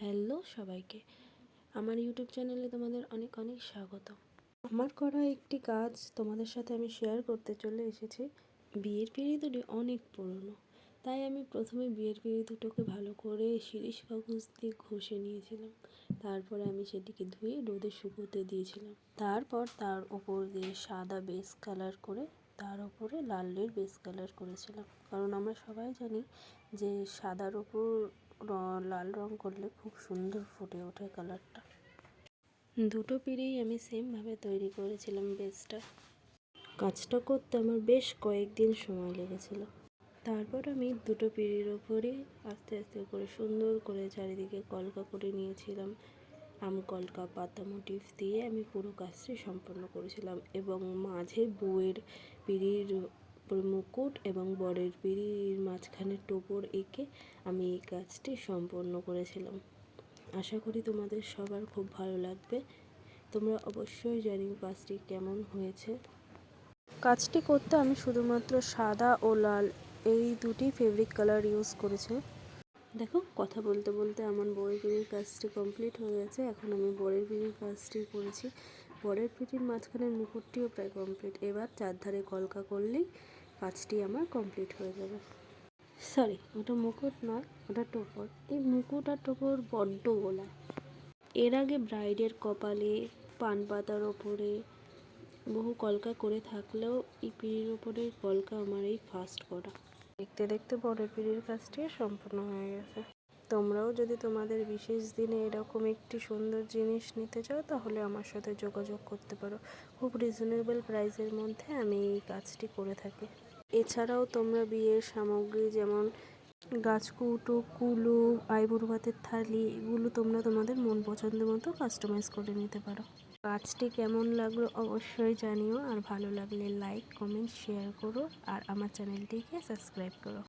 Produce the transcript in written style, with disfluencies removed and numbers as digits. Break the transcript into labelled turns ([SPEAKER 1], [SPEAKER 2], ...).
[SPEAKER 1] Hello সবাইকে, আমার YouTube চ্যানেলে তোমাদের অনেক অনেক স্বাগত। আমার করা একটি কাজ তোমাদের সাথে আমি শেয়ার করতে চলে এসেছি। বিয়ের পিঁড়ি দুটি অনেক পুরনো, তাই আমি প্রথমে বিয়ের পিঁড়ি দুটোকে ভালো করে শিরিষ কাগজ দিয়ে ঘষে নিয়েছিলাম। তারপরে আমি সেটিকে ধুয়ে রোদে শুকোতে দিয়েছিলাম। তারপর তার ওপর দিয়ে সাদা বেস কালার করে তার ওপরে লালের বেস কালার করেছিলাম, কারণ আমরা সবাই জানি যে সাদার ওপর লাল রং করলে খুব সুন্দর ফুটে ওঠে কালারটা। দুটো পিঁড়িই আমি সেমভাবে তৈরি করেছিলাম বেসটা। কাজটা করতে আমার বেশ কয়েকদিন সময় লেগেছিল। তারপর আমি দুটো পিঁড়ির ওপরে আস্তে আস্তে করে সুন্দর করে চারিদিকে কলকা করে নিয়েছিলাম। কলকা পাতা মোটিভ দিয়ে আমি পুরো কাজটি সম্পন্ন করেছিলাম এবং মাঝে বউয়ের পিঁড়ির মুকুট এবং বরের পিঁড়ির মাঝখানে টোপর এঁকে আমি এই কাজটি সম্পন্ন করেছিলাম। আশা করি তোমাদের সবার খুব ভালো লাগবে। তোমরা অবশ্যই জানিও কাজটি কেমন হয়েছে। কাজটি করতে আমি শুধুমাত্র সাদা ও লাল এই দুটি ফেব্রিক কালার ইউজ করেছি। দেখো, কথা বলতে বলতে আমার বরের পিঁড়ির কাজটি কমপ্লিট হয়ে গেছে। এখন আমি বরের পিঁড়ির কাজটি করেছি। বরের পিঁড়ির মাঝখানের মুকুটটিও প্রায় কমপ্লিট। এবার চারধারে কলকা করলেই কাজটি আমার কমপ্লিট হয়ে যাবে। সরি, ওটা মুকুট নয়, ওটা টোপর। এই মুকুট আর টোপর বড্ড গোলা। এর আগে ব্রাইডের কপালে, পান পাতার ওপরে বহু কলকা করে থাকলেও এই পিঁড়ির ওপরের কলকা আমার এই ফার্স্ট করা। দেখতে দেখতে বরের পিঁড়ির কাজটি সম্পূর্ণ হয়ে গেছে। তোমরাও যদি তোমাদের বিশেষ দিনে এরকম একটি সুন্দর জিনিস নিতে চাও তাহলে আমার সাথে যোগাযোগ করতে পারো। খুব রিজনেবল প্রাইসের মধ্যে আমি এই কাজটি করে থাকি। এছাড়াও তোমরা বিয়ের সামগ্রী যেমন গাছকৌটো, কুলো, আইবুড়ো ভাতের থালি, এগুলো তোমরা তোমাদের মন পছন্দ মতো কাস্টমাইজ করে নিতে পারো। কাজটি কেমন লাগলো অবশ্যই জানিও, আর ভালো লাগলে লাইক, কমেন্ট, শেয়ার করো আর আমার চ্যানেলটিকে সাবস্ক্রাইব করো।